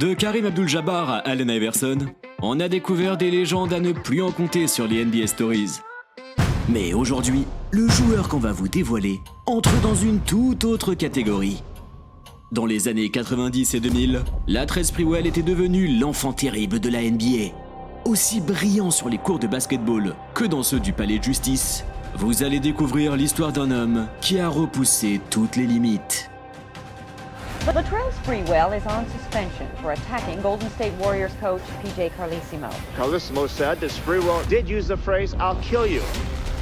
De Karim Abdul-Jabbar à Allen Iverson, on a découvert des légendes à ne plus en compter sur les NBA Stories. Mais aujourd'hui, le joueur qu'on va vous dévoiler entre dans une toute autre catégorie. Dans les années 90 et 2000, Latrell Sprewell était devenu l'enfant terrible de la NBA. Aussi brillant sur les cours de basketball que dans ceux du palais de justice, vous allez découvrir l'histoire d'un homme qui a repoussé toutes les limites. Latrell Sprewell is on suspension for attacking Golden State Warriors coach PJ Carlesimo. Carlesimo said that Sprewell did use the phrase, "I'll kill you,"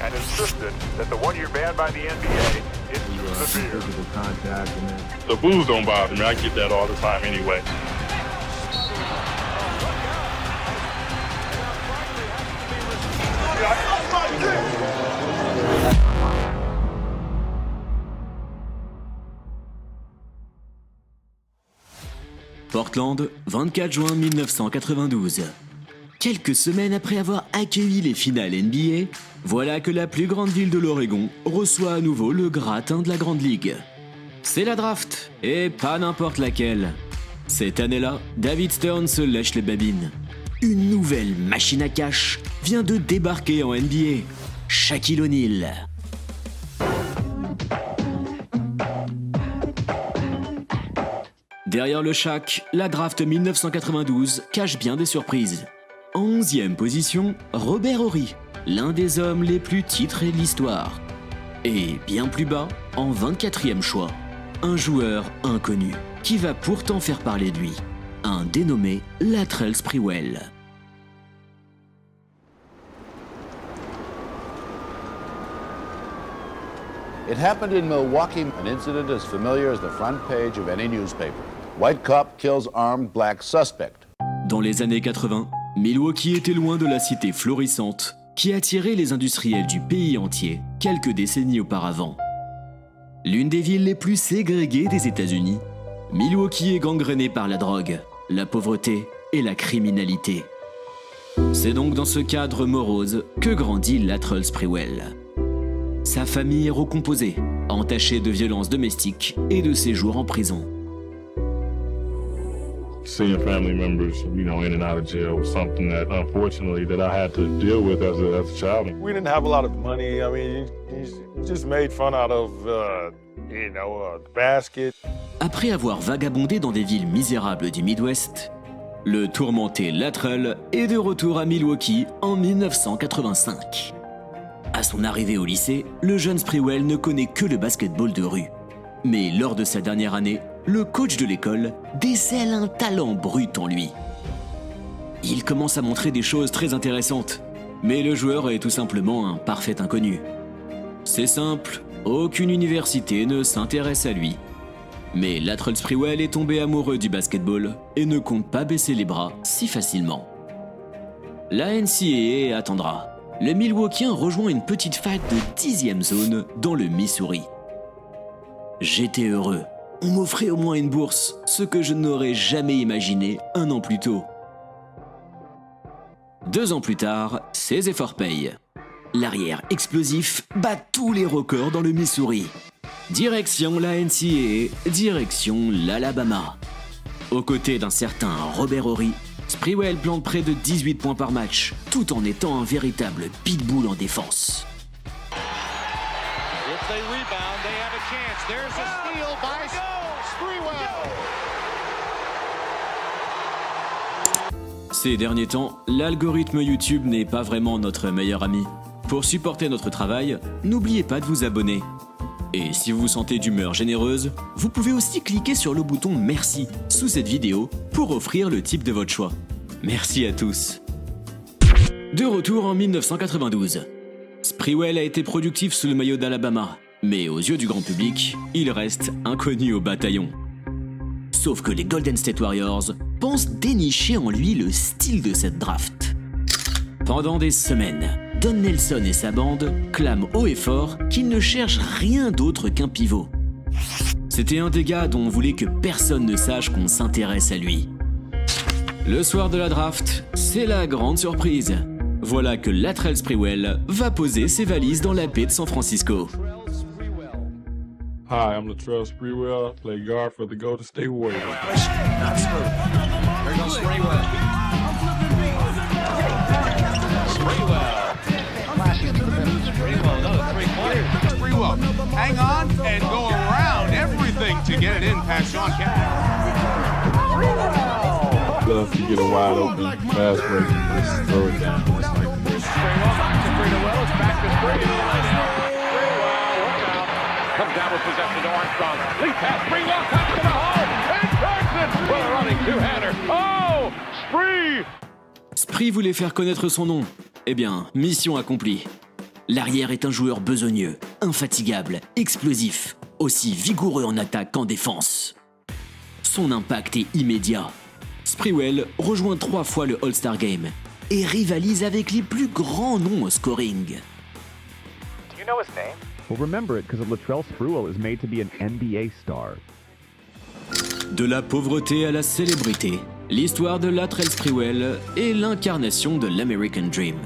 and insisted that the one-year ban by the NBA is severe. Physical contact and then... The booze don't bother me. I get that all the time anyway. Portland, 24 juin 1992. Quelques semaines après avoir accueilli les finales NBA, voilà que la plus grande ville de l'Oregon reçoit à nouveau le gratin de la Grande Ligue. C'est la draft, et pas n'importe laquelle. Cette année-là, David Stern se lèche les babines. Une nouvelle machine à cash vient de débarquer en NBA, Shaquille O'Neal. Derrière le Shaq, la draft 1992 cache bien des surprises. En 11e position, Robert Horry, l'un des hommes les plus titrés de l'histoire. Et bien plus bas, en 24e choix, un joueur inconnu qui va pourtant faire parler de lui, un dénommé Latrell Sprewell. It happened in Milwaukee, an incident as familiar as the front page of any newspaper. White cop kills armed black suspect. Dans les années 80, Milwaukee était loin de la cité florissante qui attirait les industriels du pays entier quelques décennies auparavant. L'une des villes les plus ségrégées des États-Unis, Milwaukee est gangrénée par la drogue, la pauvreté et la criminalité. C'est donc dans ce cadre morose que grandit Latrell Sprewell. Sa famille est recomposée, entachée de violences domestiques et de séjours en prison. Seeing family members, in and out of jail was something that, unfortunately, that I had to deal with as a child. We didn't have a lot of money. I mean, you just made fun out of, the basket. Après avoir vagabondé dans des villes misérables du Midwest, le tourmenté Latrell est de retour à Milwaukee en 1985. À son arrivée au lycée, le jeune Sprewell ne connaît que le basketball de rue. Mais lors de sa dernière année, le coach de l'école décèle un talent brut en lui. Il commence à montrer des choses très intéressantes, mais le joueur est tout simplement un parfait inconnu. C'est simple, aucune université ne s'intéresse à lui. Mais Latrell Sprewell est tombé amoureux du basketball et ne compte pas baisser les bras si facilement. La NCAA attendra. Le Milwaukeeien rejoint une petite fac de 10e zone dans le Missouri. J'étais heureux. On m'offrait au moins une bourse, ce que je n'aurais jamais imaginé un an plus tôt. 2 ans plus tard, ses efforts payent. L'arrière explosif bat tous les records dans le Missouri. Direction la NCAA, direction l'Alabama. Aux côtés d'un certain Robert Horry, Sprewell plante près de 18 points par match, tout en étant un véritable pitbull en défense. If they rebound, they have a chance. There's a steal by Sprewell. Ces derniers temps, l'algorithme YouTube n'est pas vraiment notre meilleur ami. Pour supporter notre travail, n'oubliez pas de vous abonner. Et si vous vous sentez d'humeur généreuse, vous pouvez aussi cliquer sur le bouton Merci sous cette vidéo pour offrir le type de votre choix. Merci à tous. De retour en 1992. Sprewell a été productif sous le maillot d'Alabama, mais aux yeux du grand public, il reste inconnu au bataillon. Sauf que les Golden State Warriors pensent dénicher en lui le style de cette draft. Pendant des semaines, Don Nelson et sa bande clament haut et fort qu'ils ne cherchent rien d'autre qu'un pivot. C'était un des gars dont on voulait que personne ne sache qu'on s'intéresse à lui. Le soir de la draft, c'est la grande surprise. Voilà que Latrell Sprewell va poser ses valises dans la baie de San Francisco. Hi, I'm Latrell Sprewell, play guard for the Golden State Warriors. us to get a wide open fast break and just throw it down. Just like this. Sprewell is back to Sprewell. Sprewell, look out. Comes down with possession to Armstrong. Lead pass, Sprewell comes to the hole. And Jackson with a running two-hander. Oh, Spree! Spree voulait faire connaître son nom. Eh bien, mission accomplie. L'arrière est un joueur besogneux, infatigable, explosif, aussi vigoureux en attaque qu'en défense. Son impact est immédiat. Sprewell rejoint 3 fois le All-Star Game et rivalise avec les plus grands noms au scoring. Do you know his name? Well, remember it because Latrell Sprewell is made to be an NBA star. De la pauvreté à la célébrité, l'histoire de Latrell Sprewell est l'incarnation de l'American Dream.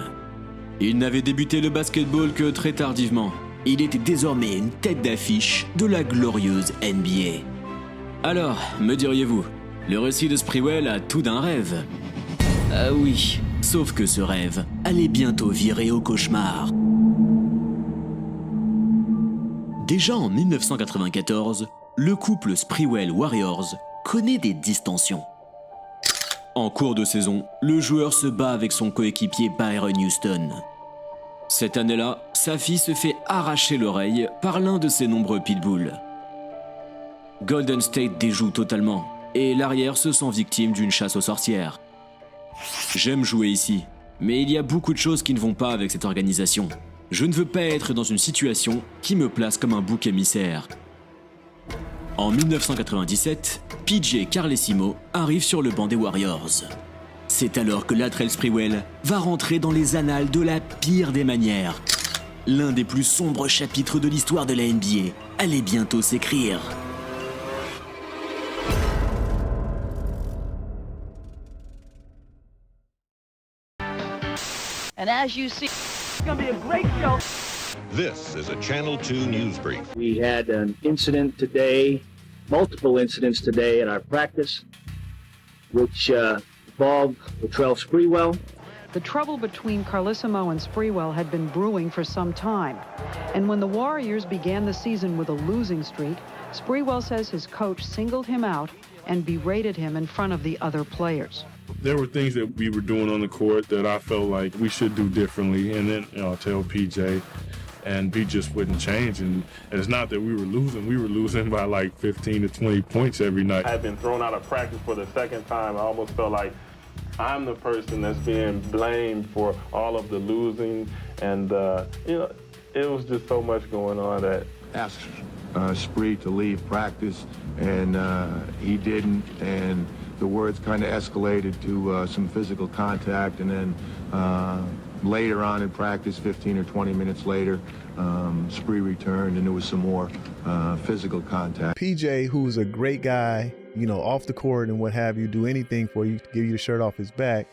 Il n'avait débuté le basketball que très tardivement. Il était désormais une tête d'affiche de la glorieuse NBA. Alors, me diriez-vous, le récit de Sprewell a tout d'un rêve. Ah oui, sauf que ce rêve allait bientôt virer au cauchemar. Déjà en 1994, le couple Sprewell-Warriors connaît des distensions. En cours de saison, le joueur se bat avec son coéquipier Byron Houston. Cette année-là, sa fille se fait arracher l'oreille par l'un de ses nombreux pitbulls. Golden State déjoue totalement, et l'arrière se sent victime d'une chasse aux sorcières. J'aime jouer ici, mais il y a beaucoup de choses qui ne vont pas avec cette organisation. Je ne veux pas être dans une situation qui me place comme un bouc émissaire. En 1997, PJ Carlesimo arrive sur le banc des Warriors. C'est alors que Latrell Sprewell va rentrer dans les annales de la pire des manières. L'un des plus sombres chapitres de l'histoire de la NBA allait bientôt s'écrire. And as you see, it's going to be a great show. This is a Channel 2 news brief. We had an incident today, multiple incidents today at our practice, which involved Latrell Sprewell. The trouble between Carlesimo and Sprewell had been brewing for some time. And when the Warriors began the season with a losing streak, Sprewell says his coach singled him out and berated him in front of the other players. There were things that we were doing on the court that I felt like we should do differently, and then I'll tell PJ, and he just wouldn't change. And it's not that we were losing by like 15 to 20 points every night. I had been thrown out of practice for the second time. I almost felt like I'm the person that's being blamed for all of the losing, and it was just so much going on that. Asked Spree to leave practice, and he didn't, and the words kind of escalated to some physical contact, and then later on in practice, 15 or 20 minutes later, Spree returned, and there was some more physical contact. PJ, who's a great guy, you know, off the court and what have you, do anything for you, give you the shirt off his back,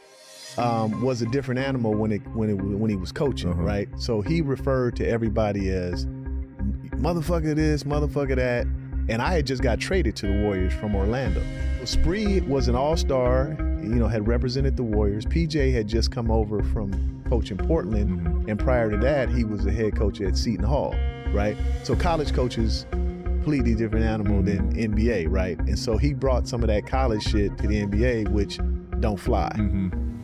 was a different animal when he was coaching, right? So he referred to everybody as motherfucker this, motherfucker that, and I had just got traded to the Warriors from Orlando. Spree was an all-star, you know, had represented the Warriors. PJ had just come over from coaching Portland, and prior to that, he was the head coach at Seton Hall, right? So college coaches, completely different animal than NBA, right? And so he brought some of that college shit to the NBA, which don't fly.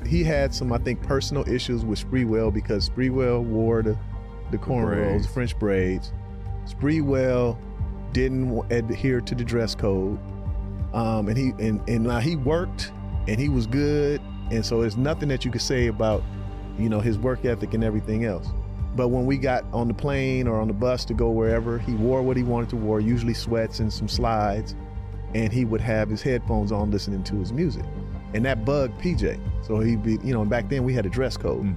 He had some, I think, personal issues with Sprewell because Sprewell wore the cornrows, the French braids. Sprewell didn't adhere to the dress code. And now he worked and he was good, and so there's nothing that you could say about, you know, his work ethic and everything else. But when we got on the plane or on the bus to go wherever, he wore what he wanted to wear, usually sweats and some slides, and he would have his headphones on listening to his music. And that bugged PJ. So he'd be, you know, back then we had a dress code.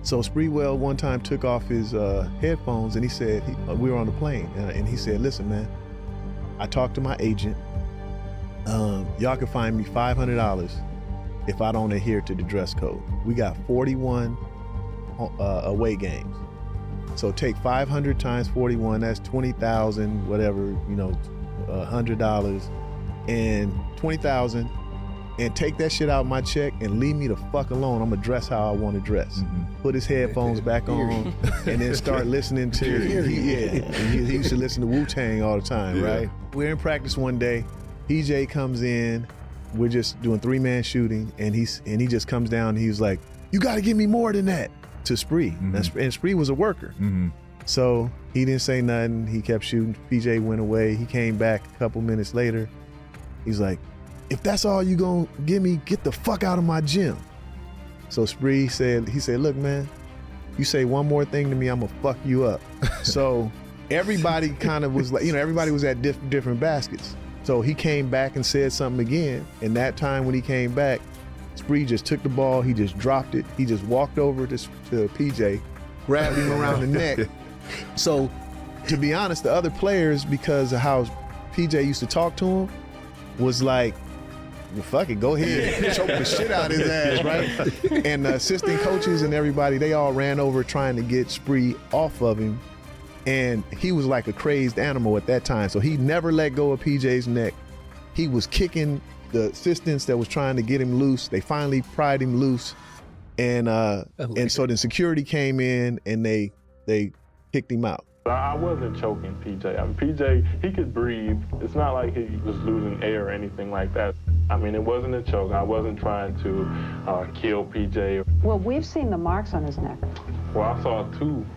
So Sprewell one time took off his headphones, and he said, we were on the plane, and he said, listen, man, I talked to my agent. Y'all can find me $500 if I don't adhere to the dress code. We got 41 away games. So take 500 times 41, that's 20,000, whatever, you know, $100, and 20,000, and take that shit out of my check and leave me the fuck alone. I'm gonna dress how I want to dress. Put his headphones back on, and then start listening to, he used to listen to Wu-Tang all the time, right? We're in practice one day, PJ comes in, we're just doing 3-man shooting, and he just comes down and he's like, "You got to give me more than that," to Spree. And Spree was a worker. So he didn't say nothing. He kept shooting. PJ went away. He came back a couple minutes later. He's like, "If that's all you gonna give me, get the fuck out of my gym." So Spree said, "Look, man, you say one more thing to me, I'm gonna fuck you up." So everybody kind of was like, everybody was at different baskets. So he came back and said something again. And that time when he came back, Spree just took the ball, he just dropped it. He just walked over to PJ, grabbed him around the neck. So to be honest, the other players, because of how PJ used to talk to him, was like, "Well, fuck it, go ahead, choke the shit out of his ass," right? And the assistant coaches and everybody, they all ran over trying to get Spree off of him. And he was like a crazed animal at that time. So he never let go of PJ's neck. He was kicking the assistants that was trying to get him loose. They finally pried him loose. And so then security came in and they kicked him out. I wasn't choking PJ. I mean, PJ, he could breathe. It's not like he was losing air or anything like that. I mean, it wasn't a choke. I wasn't trying to kill PJ. Well, we've seen the marks on his neck. Well, I saw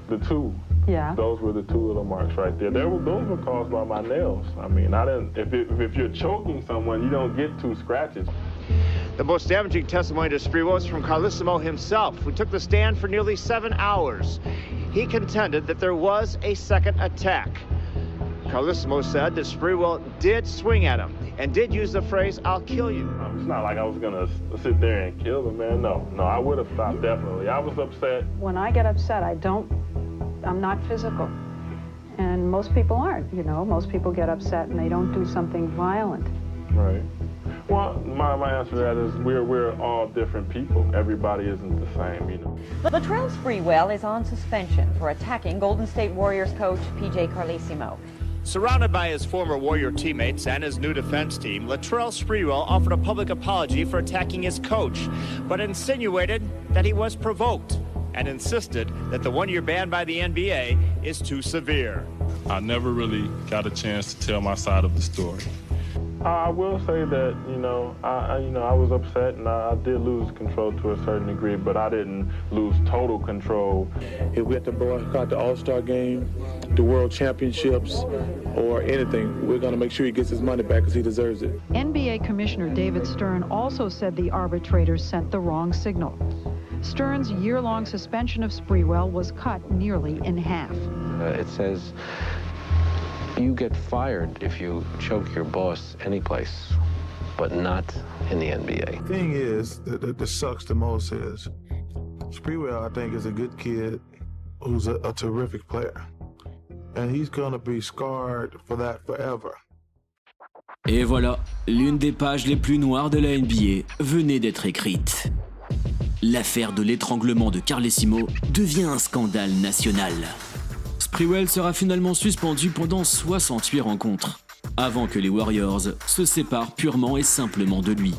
the two. Yeah. Those were the 2 little marks right there. Those were caused by my nails. I mean, I didn't. If you're choking someone, you don't get 2 scratches. The most damaging testimony to Sprewell was from Carlesimo himself, who took the stand for nearly 7 hours. He contended that there was a second attack. Carlesimo said that Sprewell did swing at him and did use the phrase, "I'll kill you." It's not like I was gonna sit there and kill the man. No, I would have stopped, definitely. I was upset. When I get upset, I'm not physical. And most people aren't, Most people get upset and they don't do something violent. Right. Well, my answer to that is we're all different people. Everybody isn't the same, Latrell Sprewell is on suspension for attacking Golden State Warriors coach PJ Carlesimo. Surrounded by his former Warrior teammates and his new defense team, Latrell Sprewell offered a public apology for attacking his coach, but insinuated that he was provoked and insisted that the 1-year ban by the NBA is too severe. I never really got a chance to tell my side of the story. I will say that, I was upset and I did lose control to a certain degree, but I didn't lose total control. If we have to boycott the All-Star game, the World Championships, or anything, we're going to make sure he gets his money back because he deserves it. NBA Commissioner David Stern also said the arbitrators sent the wrong signal. Stern's year-long suspension of Sprewell was cut nearly in half. It says you get fired if you choke your boss anyplace, but not in the NBA. The thing is, that sucks the most is, Sprewell, I think, is a good kid who's a terrific player. And he's going to be scarred for that forever. Et voilà, l'une des pages les plus noires de la NBA venait d'être écrite. L'affaire de l'étranglement de Carlesimo devient un scandale national. Sprewell sera finalement suspendu pendant 68 rencontres, avant que les Warriors se séparent purement et simplement de lui.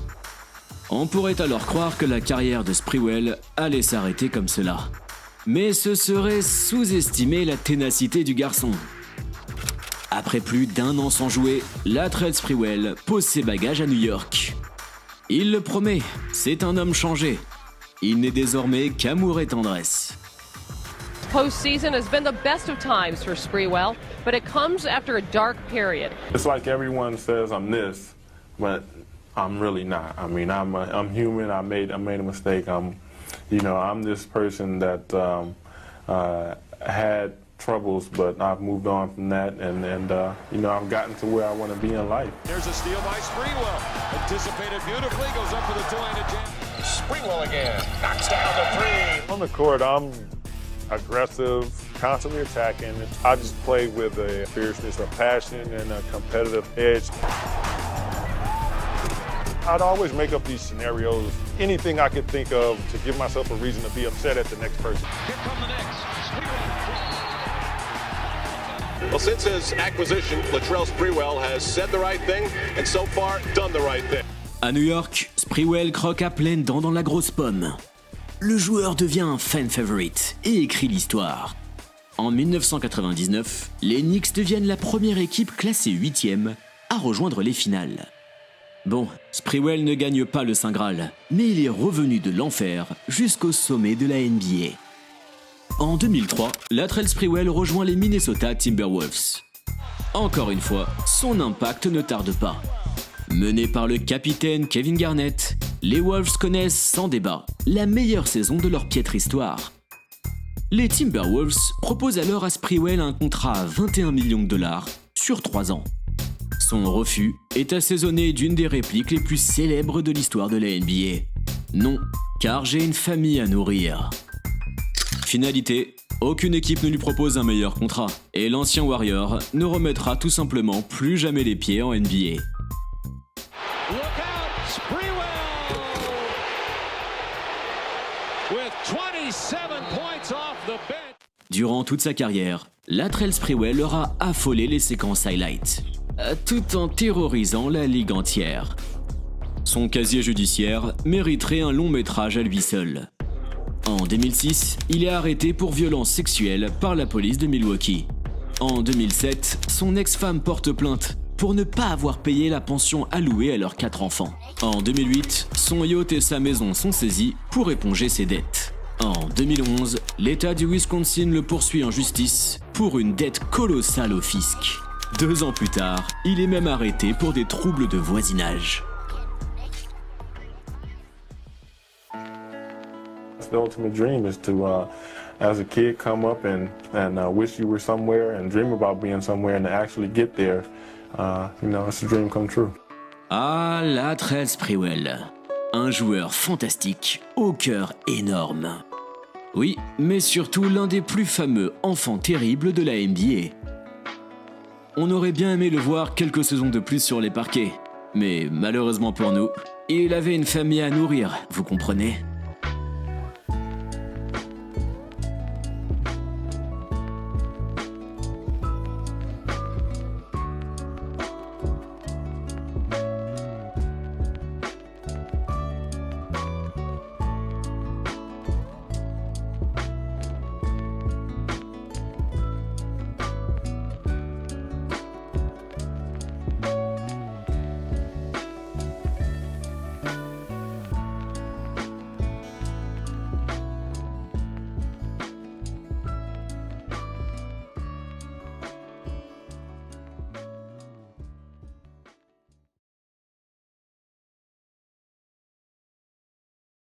On pourrait alors croire que la carrière de Sprewell allait s'arrêter comme cela. Mais ce serait sous-estimer la ténacité du garçon. Après plus d'1 an sans jouer, Latrell Sprewell pose ses bagages à New York. Il le promet, c'est un homme changé. Il n'est désormais qu'amour et tendresse. Postseason has been the best of times for Sprewell, but it comes after a dark period. It's like everyone says I'm this, but I'm really not. I mean, I'm human. I made a mistake. I'm this person that had troubles, but I've moved on from that, and I've gotten to where I want to be in life. There's a steal by Sprewell. Anticipated beautifully, goes up for the two-handed jam. Sprewell again, knocks down the 3. On the court, I'm aggressive, constantly attacking. I just play with a fierceness, a passion, and a competitive edge. I'd always make up these scenarios, anything I could think of to give myself a reason to be upset at the next person. Here come the Knicks. Well, since his acquisition, Latrell Sprewell has said the right thing and so far done the right thing. À New York, Sprewell croque à pleines dents dans la grosse pomme. Le joueur devient un fan favorite et écrit l'histoire. En 1999, les Knicks deviennent la première équipe classée 8e à rejoindre les finales. Bon, Sprewell ne gagne pas le Saint Graal, mais il est revenu de l'enfer jusqu'au sommet de la NBA. En 2003, Latrell Sprewell rejoint les Minnesota Timberwolves. Encore une fois, son impact ne tarde pas. Menés par le capitaine Kevin Garnett, les Wolves connaissent sans débat la meilleure saison de leur piètre histoire. Les Timberwolves proposent alors à Sprewell un contrat à 21 millions de dollars sur 3 ans. Son refus est assaisonné d'une des répliques les plus célèbres de l'histoire de la NBA. Non, car j'ai une famille à nourrir. Finalité, aucune équipe ne lui propose un meilleur contrat, et l'ancien Warrior ne remettra tout simplement plus jamais les pieds en NBA. Durant toute sa carrière, Latrell Sprewell aura affolé les séquences highlights, tout en terrorisant la ligue entière. Son casier judiciaire mériterait un long métrage à lui seul. En 2006, il est arrêté pour violence sexuelle par la police de Milwaukee. En 2007, son ex-femme porte plainte pour ne pas avoir payé la pension allouée à leurs 4 enfants. En 2008, son yacht et sa maison sont saisis pour éponger ses dettes. En 2011, l'État du Wisconsin le poursuit en justice pour une dette colossale au fisc. 2 ans plus tard, il est même arrêté pour des troubles de voisinage. The ultimate dream is to, as a kid, come up and wish you were somewhere and dream about being somewhere and to actually get there. It's a dream come true. Ah, Latrell Sprewell. Un joueur fantastique, au cœur énorme. Oui, mais surtout l'un des plus fameux enfants terribles de la NBA. On aurait bien aimé le voir quelques saisons de plus sur les parquets. Mais malheureusement pour nous, il avait une famille à nourrir, vous comprenez ?